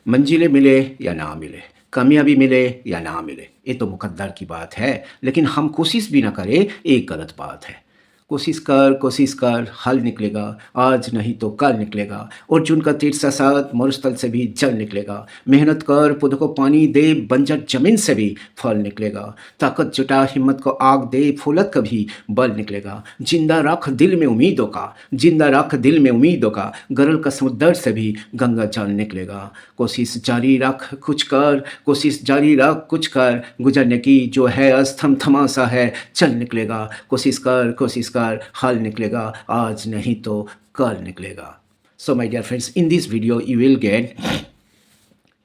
मंजिलें मिले या ना मिले, कामयाबी मिले या ना मिले, ये तो मुकद्दर की बात है, लेकिन हम कोशिश भी ना करें, एक गलत बात है। कोशिश कर, हल निकलेगा, आज नहीं तो कल निकलेगा। अर्जुन का तीर सा साथ मरुस्थल से भी जल निकलेगा। मेहनत कर, पौधों को पानी दे, बंजर जमीन से भी फल निकलेगा। ताकत जुटा, हिम्मत को आग दे, फौलत का भी बल निकलेगा। जिंदा रख दिल में उम्मीदों का, जिंदा रख दिल में उम्मीदों का, गरल का समुद्र से भी गंगा जल निकलेगा। कोशिश जारी रख, कुछ कर, कोशिश जारी रख, कुछ कर, गुजरने की जो है अस्थम थमासा है, चल निकलेगा। कोशिश कर, हल निकलेगा, आज नहीं तो कल निकलेगा। So my dear friends, in this video you will get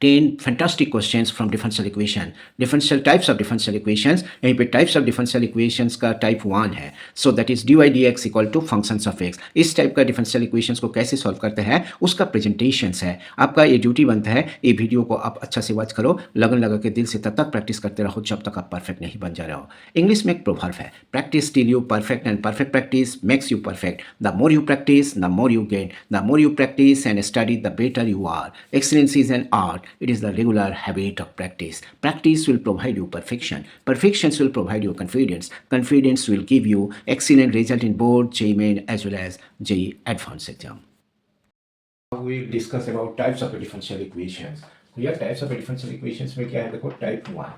10 fantastic questions from differential equation, differential types of differential equations। यहीं पे types of differential equations का type 1 है, so that is dy dx equal to functions of x। इस type का differential equations को कैसे solve करते हैं उसका प्रेजेंटेशंस है। आपका ये ड्यूटी बनता है, ये वीडियो को आप अच्छा से वॉच करो, लगन लगा के दिल से तब तक प्रैक्टिस करते रहो जब तक आप परफेक्ट नहीं बन जा रहे हो। इंग्लिश में एक प्रोवर्ब है, practice till you perfect and perfect practice makes you perfect. The more you practice the more you gain, the more you practice and study the better you are। Excellence is an art, it is the regular habit of practice। Practice will provide you perfection, perfection will provide you confidence, confidence will give you excellent result in both JEE Main as well as JEE Advanced exam। We will discuss about types of differential equations। तो यह types of differential equations में क्या है, देखो type 1,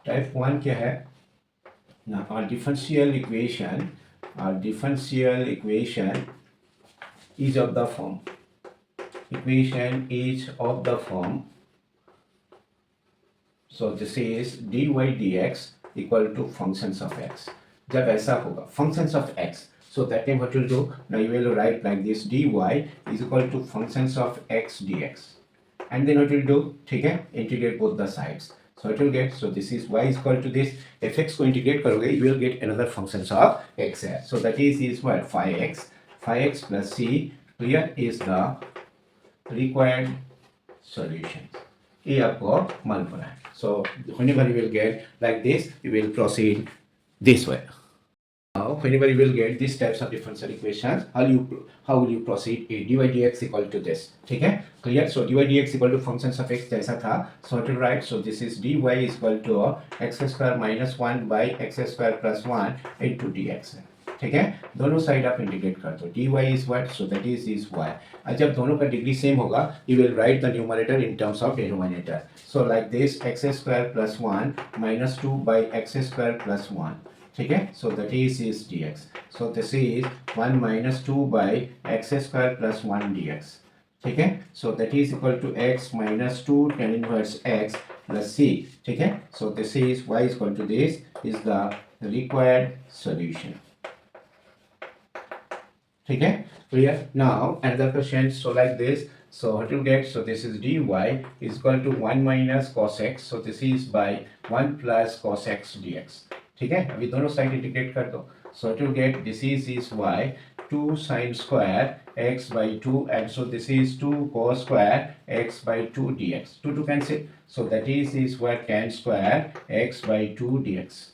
type 1 क्या है ना, our differential equation is of the form, equation is of the form, so this is dy dx equal to functions of x। जब ऐसा होगा functions of x, so that time what you will do, now you will write like this, dy is equal to functions of x dx, and then what you will do, ठीक है, integrate both the sides, so it will get, so this is y is equal to this, if x को integrate करोगे you will get another functions of x है, so that is what, 5x plus c, clear, is the required solutions। ये आपको मालूम पड़ा है। So whenever you will get like this, you will proceed this way। Now whenever you will get these types of differential equations, how will you proceed? A dy dx equal to this, ठीक है, clear। So dy dx equal to functions of x जैसा था, so to write, so this is dy is equal to x square minus 1 by x square plus 1 into dx है, ठीक है। दोनों side आप integrate कर दो, dy is what, so that is y। और जब दोनों का डिग्री सेम होगा, you will write the numerator in terms of denominator, so like this x square plus 1 minus 2 by x square plus 1, ठीक है, so that is dx, so this is 1 minus 2 by x square plus 1 dx, ठीक है, so that is equal to x minus 2 tan inverse x plus c, ठीक है, so this is y is equal to this is the required solution, ठीक है, clear। Now another question, so like this, so what you get, so this is dy is equal to 1 minus cos x, so this is by 1 plus cos x dx, ठीक है, अभी दोनों side integrate कर दो, so what you get, this is y 2 sin square x by 2, and so this is 2 cos square x by 2 dx, 2 cancel, so that is what, tan square x by 2 dx।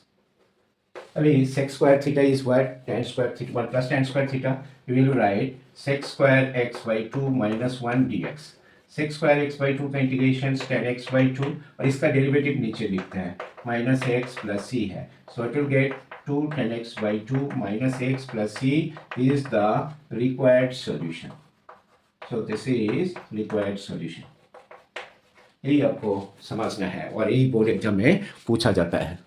अभी sec square theta is what, tan square theta 1 plus tan square theta, you will write sec square x by 2 minus 1 dx। sec square x by 2 का integration tan x by 2, और इसका derivative नीचे लिखते हैं, minus x plus c है, so it will gate 2 tan x by 2 minus x plus c is the required solution, so this is required solution। यही आपको समझना है और यही बोर्ड एग्जाम में पूछा जाता है।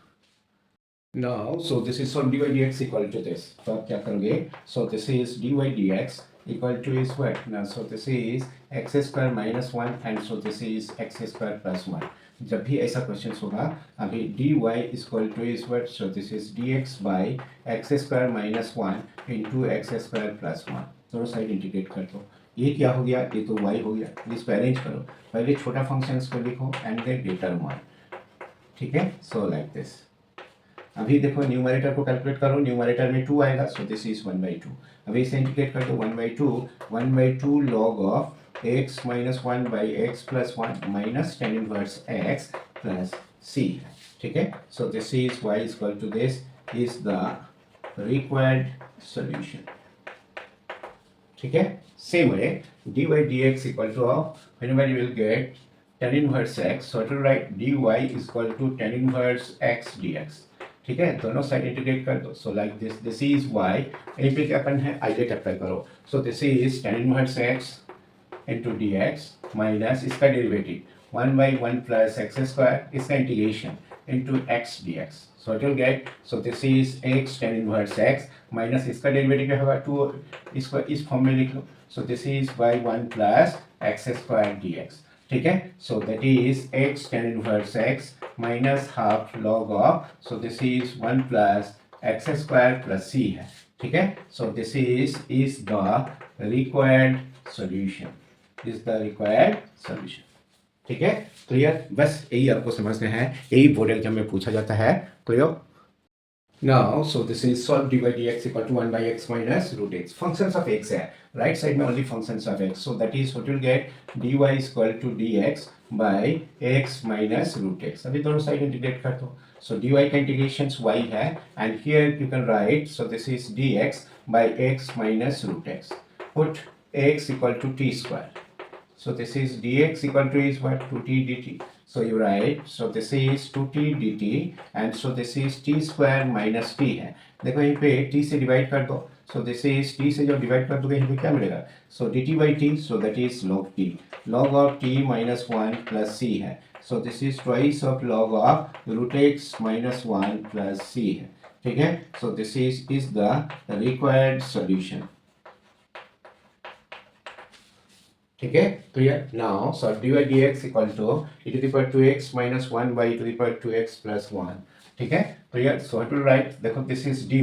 Now, so this is from dy dx equal to this, तो आप क्या करोगे, so this is dy dx equal to is what, now so this is x square minus 1 and so this is x square plus 1। जब भी ऐसा question होगा, अभी dy is equal to is what, so this is dx by x square minus 1 into x square plus 1, दोनों side integrate कर दो, ये क्या हो गया, ये तो y हो गया, इसको अरेंज करो, पहले छोटा फंक्शन को लिखो एंड देन ग्रेटर वन, ठीक है, सो लाइक दिस। अभी देखो न्यूमरेटर को कैलकुलेट करो, न्यूमरेटर में 2 आएगा, सो दिस इज 1/2। अभी इसे इंटीग्रेट कर दो, 1/2 log of x minus 1 by x plus 1 minus tan inverse x plus c, ठीक है, so this is y is equal to this is the required solution, ठीक है। Same way dy dx equal to whenever you will get tan inverse x, so it will write dy is equal to tan inverse x dx. ठीक है, दोनों side integrate कर दो. So like this is y. यहीं पे क्या करना है, आइडेट अप्लाई करो. So this is tan inverse x into dx minus इसका derivative 1 by 1 plus x square, इसका integration into x dx. So it will get, so this is x tan inverse x minus इसका derivative क्या होगा 2, इसको इस form में लिख लो. So this is by 1 plus x square dx. ठीक है, so that is x tan inverse x minus half log of, so this is 1 plus x square plus c है. ठीक है, so this is the required solution. Is the required solution. ठीक है, clear. बस यही आपको समझना है, यही बोर्ड एग्जाम में पूछा जाता है. Clear. Now, so this is solve dy dx equal to 1 by x minus root x. Functions of x है, right side में only functions of x. So that is what you'll get, dy is equal to dx by x minus root x. अभी दोनों side integrate कर दो. So dy का integration y है, and here you can write, so this is dx by x minus root x. Put x equal to t square. So this is dx equal to is what, 2t dt. So you write, so this is 2t dt and so this is t square minus t है. देखो यहीं पे t से divide कर दो. So this is t से जब divide कर दोगे यहीं पे क्या मिलेगा, so dt by t, so that is log t. Log of t minus 1 plus c है. So this is twice of log of root x minus 1 plus c है. ठीक है, so this is the required solution. ठीक है, clear. Now solve dy dx equal to e to the power 2x minus 1 by e to the power 2x plus 1. ठीक है, clear. So it will right, देखो this is dy.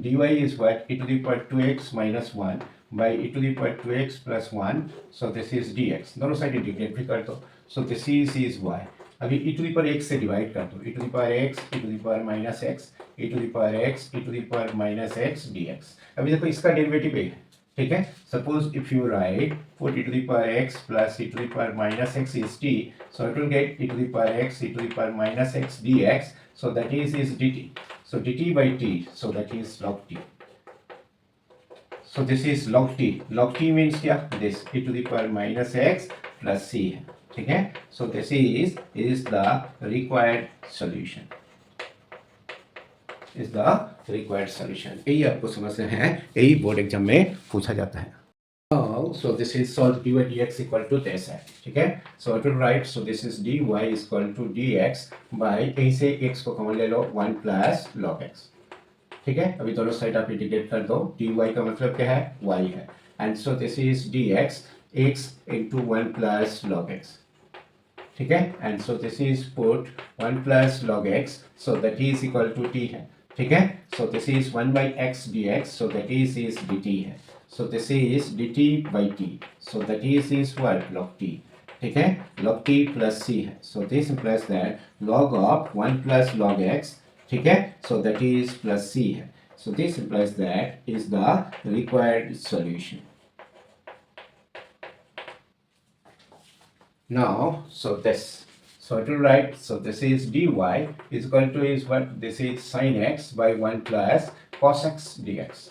dy is what, e to the power 2x minus 1 by e to the power 2x plus 1. so this is dx. दोनों side integrate भी कर दो. so this is y. अभी e to the power x से divide कर दो. e to the power x, e to the power minus x, e to the power x, e to the power minus x dx. अभी देखो इसका derivative है. ठीक है, suppose if you right put e to the power x plus e to the power minus x is t, so it will get e to the power x, e to the power minus x dx, so that is dt. So dt by t, so that is log t. So this is log t. Log t means क्या, this e to the power minus x plus c है. ठीक है, so this is the required solution. is the required solution. यही आपको समझना है, यही board exam में पूछा जाता है. So this is solve dy dx equal to this है. ठीक है, so it will write, so this is dy is equal to dx by, कहीं से x को कॉमन ले लो, 1 plus log x. ठीक है, अभी दोनों साइड आप इंटीग्रेट कर दो. dy का मतलब क्या है, y है, and so this is dx x into 1 plus log x. ठीक है, and so this is put 1 plus log x, so that is equal to t है. ठीक है, so this is 1 by x dx, so that is dt है. so this is dt by t, so that is what, log t. ठीक है, log t plus c है. so this implies that log of 1 plus log x, ठीक है, so that is plus c है. so this implies that is the required solution. Now, so this, so it will write, so this is dy is equal to is what, this is sin x by 1 plus cos x dx.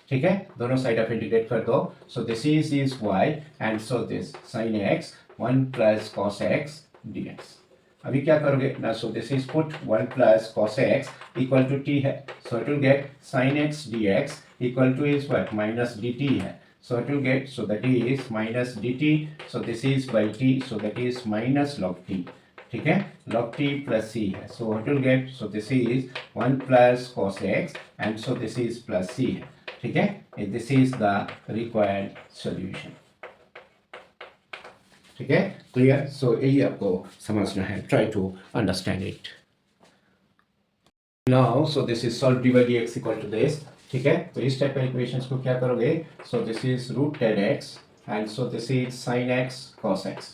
ठीक है, दोनों side आप integrate कर दो. so this is y and so this sin x 1 plus cos x dx. अभी क्या करोगे ना, so this is put 1 plus cos x equal to t है. so it will get sin x dx equal to is what, minus dt है. so it will get, so that is minus dt, so this is by t, so that is minus log t. ठीक है, log t plus c है. so what will get, so this is 1 plus cos x and so this is plus c है. ठीक है, this is the required solution. ठीक है, clear. सो यही आपको समझना है, try to understand it. Now so this is solve dy dx equal to this. ठीक है, तो इस टाइप का इक्वेशंस को क्या करोगे, so this is root tan x and so this is sin x cos x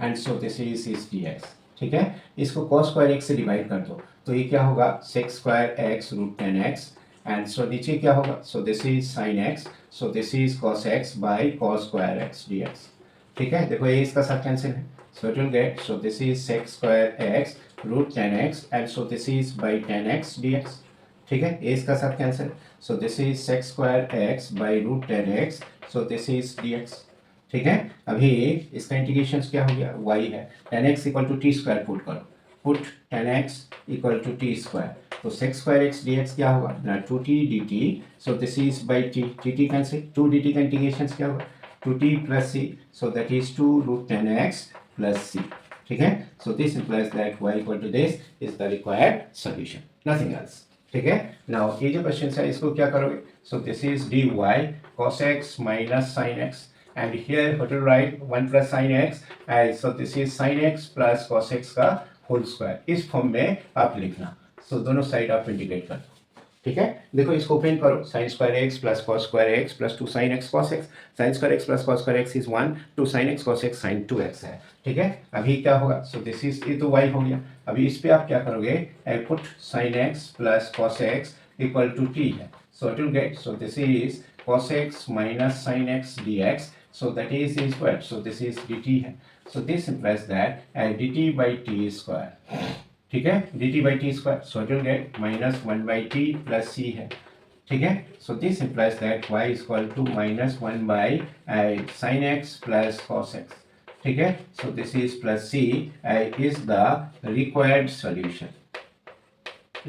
and so this is dx. ठीक है, इसको cos स्क्वायर x से डिवाइड कर दो, तो ये क्या होगा, sec square x root tan x and so नीचे क्या होगा, so this is sin x, so this is cos x by cos square x dx. ठीक है, देखो ये इसका साथ कैंसिल है. So it will get, so this is sec square x root tan x and so this is by tan x dx. ठीक है, ये इसका साथ cancel. So this is sec square x by root tan x, so this is dx. ठीक है। अभी इसका integration क्या हो गया, y है, tan x equal to t square put करो, put tan x equal to t square, तो sec स्क्वायर x dx क्या होगा ना 2t dt, so this is by t, dt cancel, 2 dt का इंटीग्रेशन क्या होगा 2t plus c, so that is 2 root tan x plus c, ठीक है। So this implies that y equal to this is the required solution, nothing else, ठीक है। Now ये जो question है इसको क्या करोगे, so this is dy cos x minus sin x, and here what to write 1 plus sin x, and so this is sin x plus cos x का whole square, इस फॉर्म में आप लिखना। सो दोनों साइड आप इंटीग्रेट कर, ठीक है। देखो इसको ओपन करो, sine square x plus cos square x plus 2 sine x cos x, sine square x plus cos square x is 1, 2 sine x cos x sine 2x है, ठीक है। अभी क्या होगा, सो दिस इज, ये तो y हो गया, अभी इस पे आप क्या करोगे, I put sine x plus cos x equal to t है, so it will get, so this is cos x minus sin x dx, so that is a square, so this is dt है, so this implies that dt by t square, ठीक है, dt by t square, so it will get minus 1 by t plus c है, ठीक है। so this implies that y is equal to minus 1 by sin x plus cos x, ठीक है। so this is plus c is the required solution,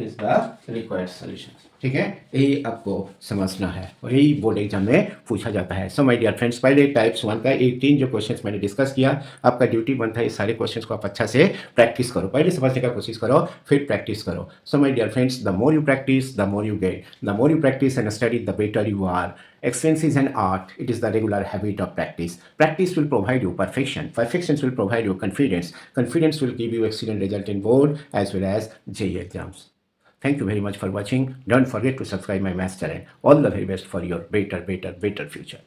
is the required solution, ठीक है। यही आपको समझना है और यही बोर्ड एग्जाम में पूछा जाता है। सो माय डियर फ्रेंड्स, पहले टाइप्स 1 का 18 जो क्वेश्चंस मैंने डिस्कस किया, आपका ड्यूटी बनता है इस सारे क्वेश्चंस को आप अच्छा से प्रैक्टिस करो, पहले समझने का कोशिश करो फिर प्रैक्टिस करो। So my dear friends, the more you practice the more you get, the more you practice and study the better you are. Excellence is an art. It is the regular habit of practice. Practice will provide you perfection. Perfection will provide you confidence. Confidence will give you excellent result in board as well as JEE exams. Thank you very much for watching. Don't forget to subscribe my math channel. All the very best for your better future.